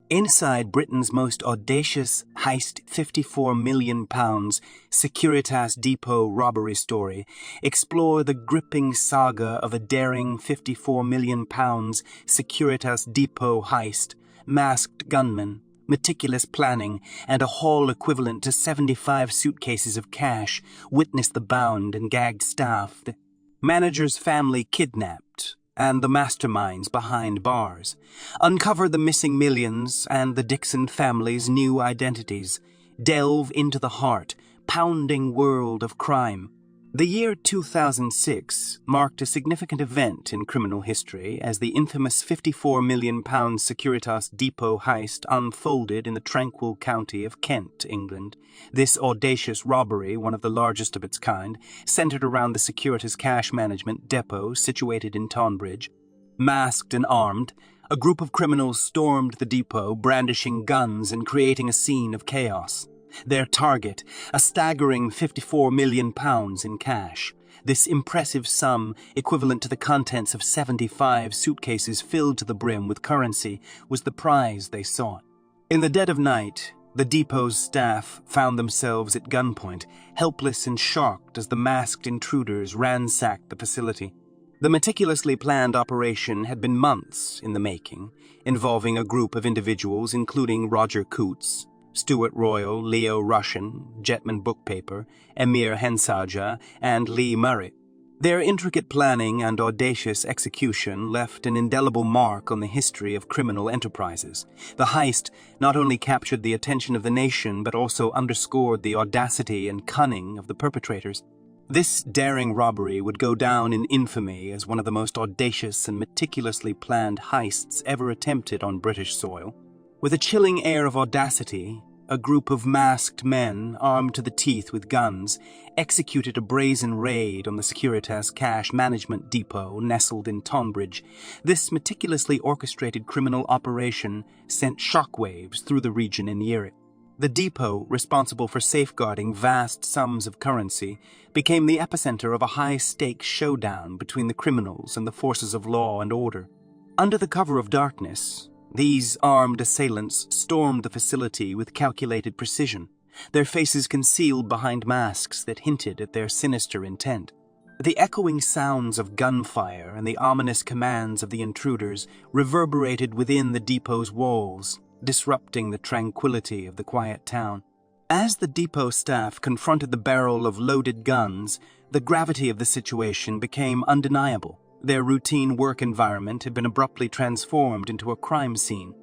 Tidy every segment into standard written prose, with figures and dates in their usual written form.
Inside Britain's most audacious heist £54 million Securitas depot robbery story, explore the gripping saga of a daring £54 million Securitas depot heist, masked gunmen, meticulous planning, and a haul equivalent to 75 suitcases of cash. Witness the bound and gagged staff, the manager's family kidnapped, and the masterminds behind bars. Uncover the missing millions and the Dixon family's new identities. Delve into the heart, pounding world of crime. The year 2006 marked a significant event in criminal history as the infamous £54 million Securitas depot heist unfolded in the tranquil county of Kent, England. This audacious robbery, one of the largest of its kind, centered around the Securitas cash management depot situated in Tonbridge. Masked and armed, a group of criminals stormed the depot, brandishing guns and creating a scene of chaos. Their target, a staggering £54 million in cash. This impressive sum, equivalent to the contents of 75 suitcases filled to the brim with currency, was the prize they sought. In the dead of night, the depot's staff found themselves at gunpoint, helpless and shocked as the masked intruders ransacked the facility. The meticulously planned operation had been months in the making, involving a group of individuals including Roger Coutts, Stuart Royal, Leo Russian, Jetman Bookpaper, Emir Hensaja, and Lee Murray. Their intricate planning and audacious execution left an indelible mark on the history of criminal enterprises. The heist not only captured the attention of the nation, but also underscored the audacity and cunning of the perpetrators. This daring robbery would go down in infamy as one of the most audacious and meticulously planned heists ever attempted on British soil. With a chilling air of audacity, a group of masked men, armed to the teeth with guns, executed a brazen raid on the Securitas cash management depot nestled in Tonbridge. This meticulously orchestrated criminal operation sent shockwaves through the region in Europe. The depot, responsible for safeguarding vast sums of currency, became the epicenter of a high-stakes showdown between the criminals and the forces of law and order. Under the cover of darkness, these armed assailants stormed the facility with calculated precision, their faces concealed behind masks that hinted at their sinister intent. The echoing sounds of gunfire and the ominous commands of the intruders reverberated within the depot's walls, disrupting the tranquility of the quiet town. As the depot staff confronted the barrel of loaded guns, the gravity of the situation became undeniable. Their routine work environment had been abruptly transformed into a crime scene.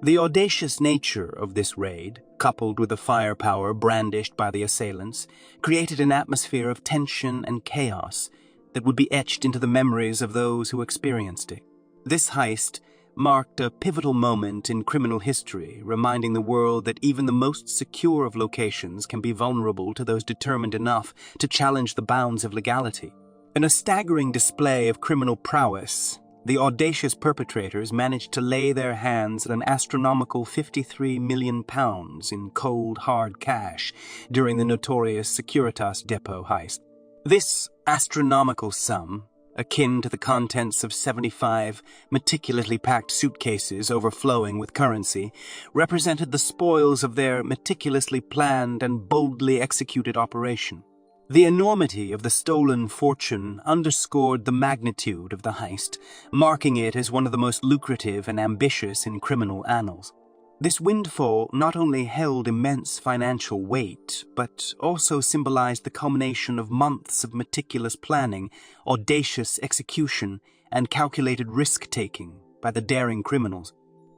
The audacious nature of this raid, coupled with the firepower brandished by the assailants, created an atmosphere of tension and chaos that would be etched into the memories of those who experienced it. This heist marked a pivotal moment in criminal history, reminding the world that even the most secure of locations can be vulnerable to those determined enough to challenge the bounds of legality. In a staggering display of criminal prowess, the audacious perpetrators managed to lay their hands on an astronomical £53 million in cold, hard cash during the notorious Securitas depot heist. This astronomical sum, akin to the contents of 75 meticulously packed suitcases overflowing with currency, represented the spoils of their meticulously planned and boldly executed operation. The enormity of the stolen fortune underscored the magnitude of the heist, marking it as one of the most lucrative and ambitious in criminal annals. This windfall not only held immense financial weight, but also symbolized the culmination of months of meticulous planning, audacious execution, and calculated risk-taking by the daring criminals.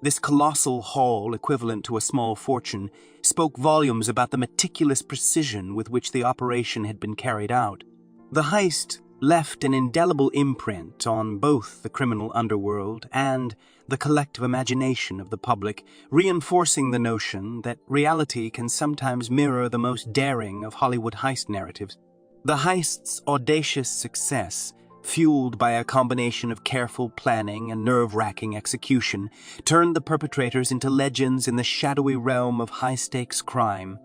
This colossal haul, equivalent to a small fortune, spoke volumes about the meticulous precision with which the operation had been carried out. The heist left an indelible imprint on both the criminal underworld and the collective imagination of the public, reinforcing the notion that reality can sometimes mirror the most daring of Hollywood heist narratives. The heist's audacious success, fueled by a combination of careful planning and nerve-wracking execution, turned the perpetrators into legends in the shadowy realm of high-stakes crime.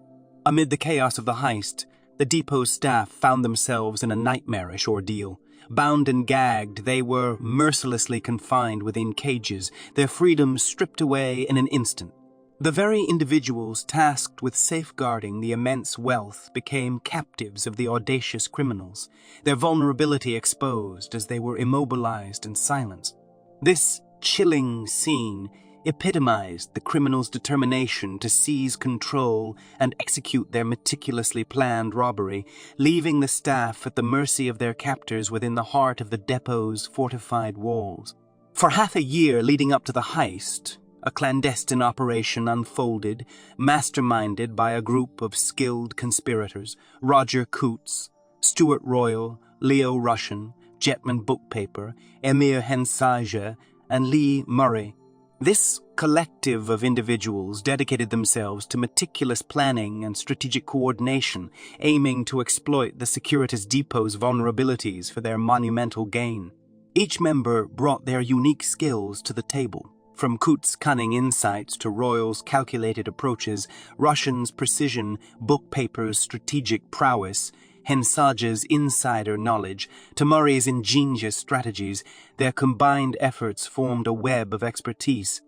Amid the chaos of the heist, the depot's staff found themselves in a nightmarish ordeal. Bound and gagged, they were mercilessly confined within cages, their freedom stripped away in an instant. The very individuals tasked with safeguarding the immense wealth became captives of the audacious criminals, their vulnerability exposed as they were immobilized and silenced. This chilling scene epitomized the criminals' determination to seize control and execute their meticulously planned robbery, leaving the staff at the mercy of their captors within the heart of the depot's fortified walls. For half a year leading up to the heist, a clandestine operation unfolded, masterminded by a group of skilled conspirators: Roger Coots, Stuart Royal, Leo Russian, Jetman Bookpaper, Emir Hensage, and Lee Murray. This collective of individuals dedicated themselves to meticulous planning and strategic coordination, aiming to exploit the Securitas depot's vulnerabilities for their monumental gain. Each member brought their unique skills to the table. From Coots' cunning insights to Royal's calculated approaches, Russian's precision, Bookpaper's strategic prowess, Hensage's insider knowledge, to Murray's ingenious strategies, their combined efforts formed a web of expertise.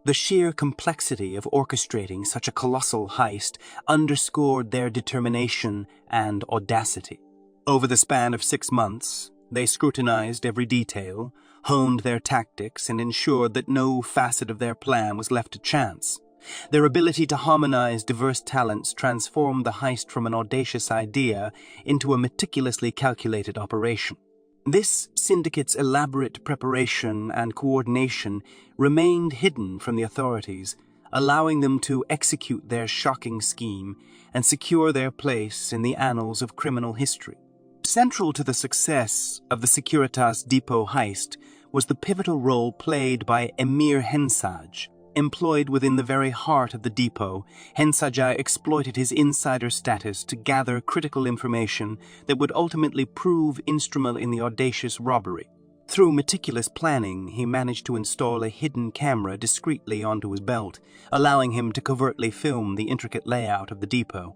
The sheer complexity of orchestrating such a colossal heist underscored their determination and audacity. Over the span of 6 months, they scrutinized every detail, honed their tactics, and ensured that no facet of their plan was left to chance. Their ability to harmonize diverse talents transformed the heist from an audacious idea into a meticulously calculated operation. This syndicate's elaborate preparation and coordination remained hidden from the authorities, allowing them to execute their shocking scheme and secure their place in the annals of criminal history. Central to the success of the Securitas depot heist was the pivotal role played by Emir Hensage. Employed within the very heart of the depot, Hensage exploited his insider status to gather critical information that would ultimately prove instrumental in the audacious robbery. Through meticulous planning, he managed to install a hidden camera discreetly onto his belt, allowing him to covertly film the intricate layout of the depot.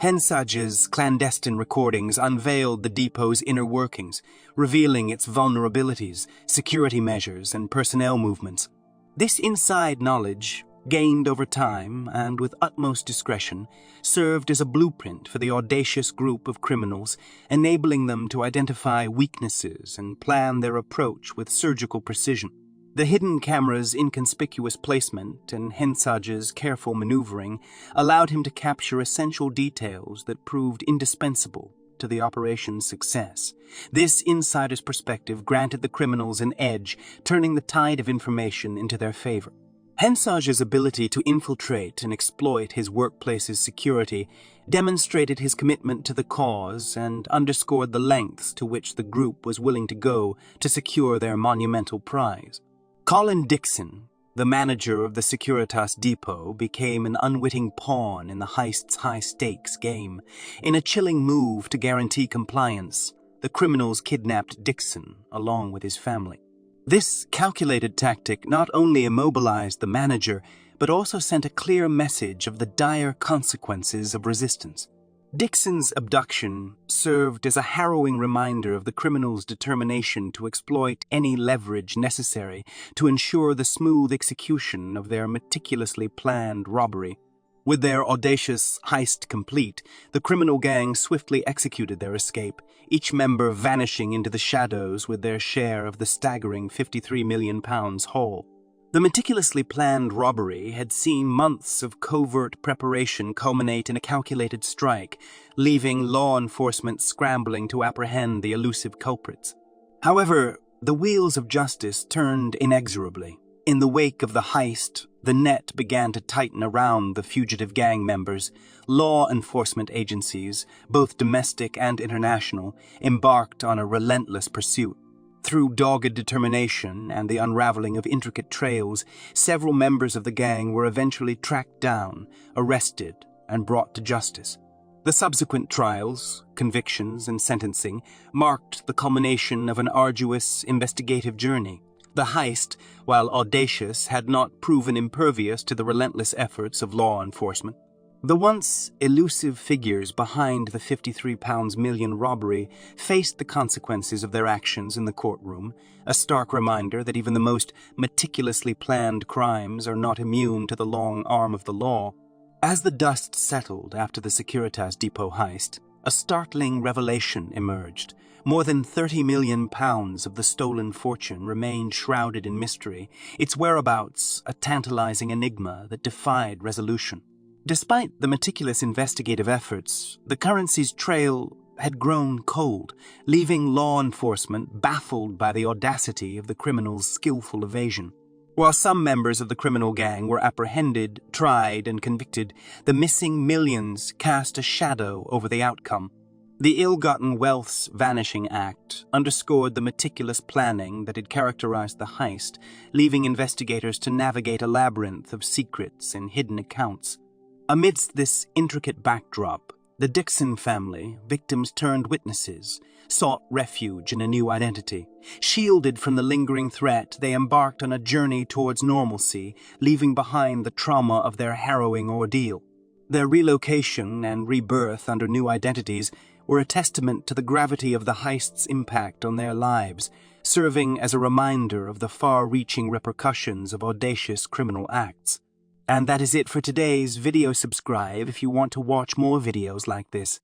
Hensage's clandestine recordings unveiled the depot's inner workings, revealing its vulnerabilities, security measures, and personnel movements. This inside knowledge, gained over time and with utmost discretion, served as a blueprint for the audacious group of criminals, enabling them to identify weaknesses and plan their approach with surgical precision. The hidden camera's inconspicuous placement and Hensage's careful maneuvering allowed him to capture essential details that proved indispensable to the operation's success. This insider's perspective granted the criminals an edge, turning the tide of information into their favor. Hensage's ability to infiltrate and exploit his workplace's security demonstrated his commitment to the cause and underscored the lengths to which the group was willing to go to secure their monumental prize. Colin Dixon, the manager of the Securitas depot, became an unwitting pawn in the heist's high-stakes game. In a chilling move to guarantee compliance, the criminals kidnapped Dixon along with his family. This calculated tactic not only immobilized the manager, but also sent a clear message of the dire consequences of resistance. Dixon's abduction served as a harrowing reminder of the criminals' determination to exploit any leverage necessary to ensure the smooth execution of their meticulously planned robbery. With their audacious heist complete, the criminal gang swiftly executed their escape, each member vanishing into the shadows with their share of the staggering £53 million haul. The meticulously planned robbery had seen months of covert preparation culminate in a calculated strike, leaving law enforcement scrambling to apprehend the elusive culprits. However, the wheels of justice turned inexorably. In the wake of the heist, the net began to tighten around the fugitive gang members. Law enforcement agencies, both domestic and international, embarked on a relentless pursuit. Through dogged determination and the unraveling of intricate trails, several members of the gang were eventually tracked down, arrested, and brought to justice. The subsequent trials, convictions, and sentencing marked the culmination of an arduous investigative journey. The heist, while audacious, had not proven impervious to the relentless efforts of law enforcement. The once elusive figures behind the £53 million robbery faced the consequences of their actions in the courtroom, a stark reminder that even the most meticulously planned crimes are not immune to the long arm of the law. As the dust settled after the Securitas depot heist, a startling revelation emerged. More than £30 million of the stolen fortune remained shrouded in mystery, its whereabouts a tantalizing enigma that defied resolution. Despite the meticulous investigative efforts, the currency's trail had grown cold, leaving law enforcement baffled by the audacity of the criminals' skillful evasion. While some members of the criminal gang were apprehended, tried, and convicted, the missing millions cast a shadow over the outcome. The Ill-Gotten Wealth's Vanishing Act underscored the meticulous planning that had characterized the heist, leaving investigators to navigate a labyrinth of secrets and hidden accounts. Amidst this intricate backdrop, the Dixon family, victims turned witnesses, sought refuge in a new identity. Shielded from the lingering threat, they embarked on a journey towards normalcy, leaving behind the trauma of their harrowing ordeal. Their relocation and rebirth under new identities were a testament to the gravity of the heist's impact on their lives, serving as a reminder of the far-reaching repercussions of audacious criminal acts. And that is it for today's video. Subscribe if you want to watch more videos like this.